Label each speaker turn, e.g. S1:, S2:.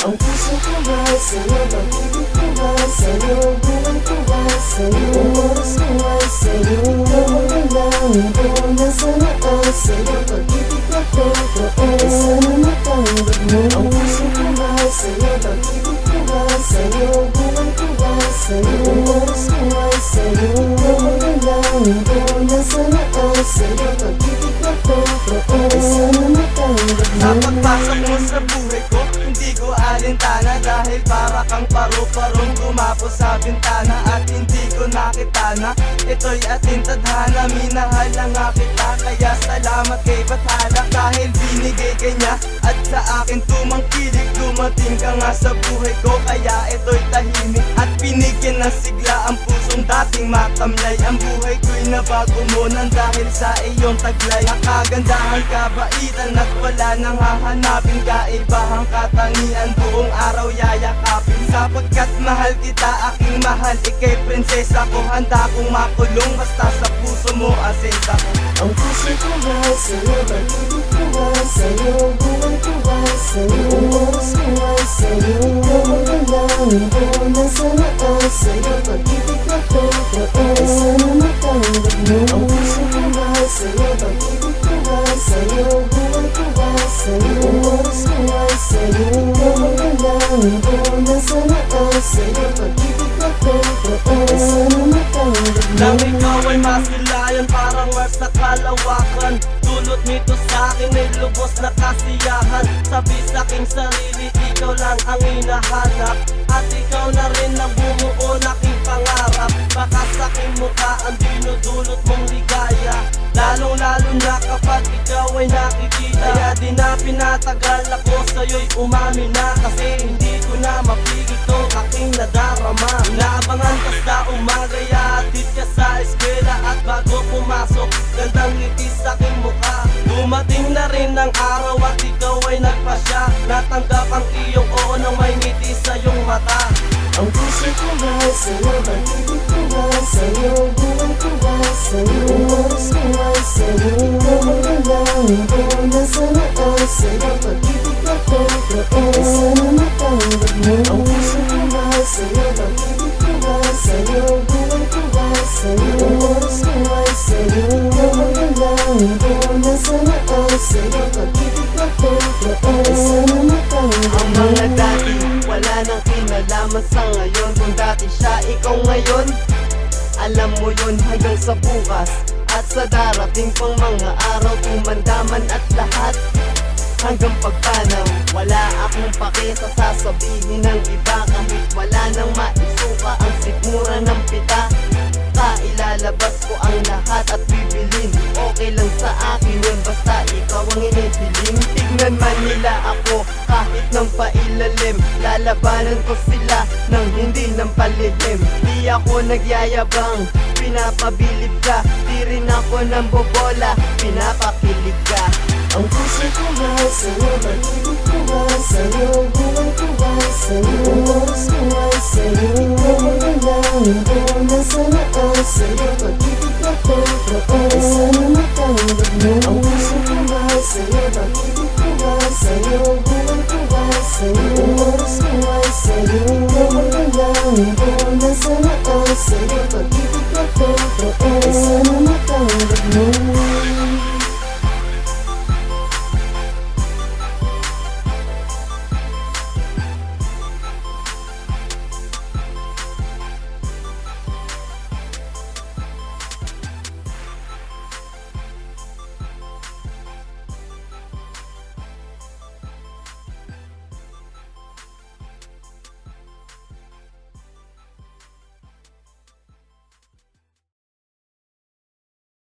S1: Ang puso ko ay sa'yo, pag-ibig ko ay sa'yo, buhay ko ay sa'yo, ang oras ko ay sa'yo, ang dalangin ko na sana ay sa'yo, pag-ibig na totoo, sana matanggap mo. Ang puso ko ay sa'yo, pag-ibig ko ay sa'yo, buhay ko ay sa'yo, ang oras ko ay sa'yo, ang dalangin ko na sana ay sa'yo, pag-ibig na totoo, sana matanggap mo.
S2: Sa pagpasok mo sa buhay ko, hindi ko alintana, dahil para kang paru-parong gumapos sa bintana, at hindi ko nakita na ito'y ating tadhana. Minahal na nga kita, kaya salamat kay Bathala, dahil binigay ka niya at sa akin tumangkilik. Dumating ka nga sa buhay ko, kaya ito'y tahimik, at binigyan ng sigla ang pusong dating matamlay. Ang buhay ko'y nabago mo nang dahil sa iyong taglay. Nakagandahan, kabaitan at wala nang hahanapin, kaibahang katangian, buong araw yayakapin. Sapagkat mahal kita, aking mahal, ika'y prinsesa ko. Handa kong makulong basta sa puso mo asenta ko.
S1: Ang puso ko ay sa'yo, pag-ibig ko ay sa'yo, buhay ko ay sa'yo, ang oras ko ay sa'yo, ang dalangin ko na sana ay sa'yo, pag-ibig na totoo, sana matanggap mo. Ang puso ko ay sa'yo, pag-ibig ko ay sa'yo, buhay ko ay sa'yo, ang oras ko ay sa'yo, ang dalangin ko na sana ay sa'yo, pag-ibig na totoo, sana matanggap mo.
S2: Nang ikaw ay masilayan, parang Mars na kalawakan, dulot nito sa akin ay lubos na kasiyahan. Sabi sa aking sarili, ikaw lang ang hinahanap, at ikaw na rin ang bumuo ng aking pangarap. Baka sa aking mukha ang dinudulot mong ligaya, lalong lalo na kapag ikaw ay nakikita. Kaya di na pinatagal ako sa'yo'y umamin na, kasi hindi ko na mapigil tong aking nadarama. Inaabangan ka sa umaga, yahatid ka sa eskwela, at bago pumasok, gandang ngiti sa aking mukha. Dumating na rin ang araw at ikaw ay nagpasya, natanggap ang iyong oo nang may ngiti sa iyong mata.
S1: Ang puso ko ay sa'yo, pag-ibig ko ay sa'yo, buhay ko ay sa'yo, ang oras ko ay sa'yo, ang dalangin ko na sana ay sa'yo, pag-ibig na totoo, sana matanggap mo. Ang puso ko ay sa'yo, pag-ibig ko ay sa'yo, buhay ko ay sa'yo, ang oras ko ay sa'yo, ang dalangin ko na sana ay sa'yo, pag-ibig na totoo, sana matanggap mo.
S2: Ang mga dati, wala nang kinalaman sa ngayon. Kung dati siya, ikaw ngayon, alam mo yun hanggang sa bukas, at sa darating pang mga araw, tumandaman at lahat hanggang pagpanaw. Wala akong pake sa sasabihin ng iba, kahit wala nang maisuka ang sikmura ng pita. Ilalabas ko ang lahat at bibilin, okay lang sa akin yun, basta ikaw ang inipiling. Tignan man nila ako kahit nang pailalim, lalabanan ko sila nang hindi nang palihim. Di ako nagyayabang, pinapabilib ka, di rin ako nang bobola, pinapakilig ka.
S1: Ang puso ko ay sa'yo, pag-ibig ko ay sa'yo, buhay ko ay sa'yo,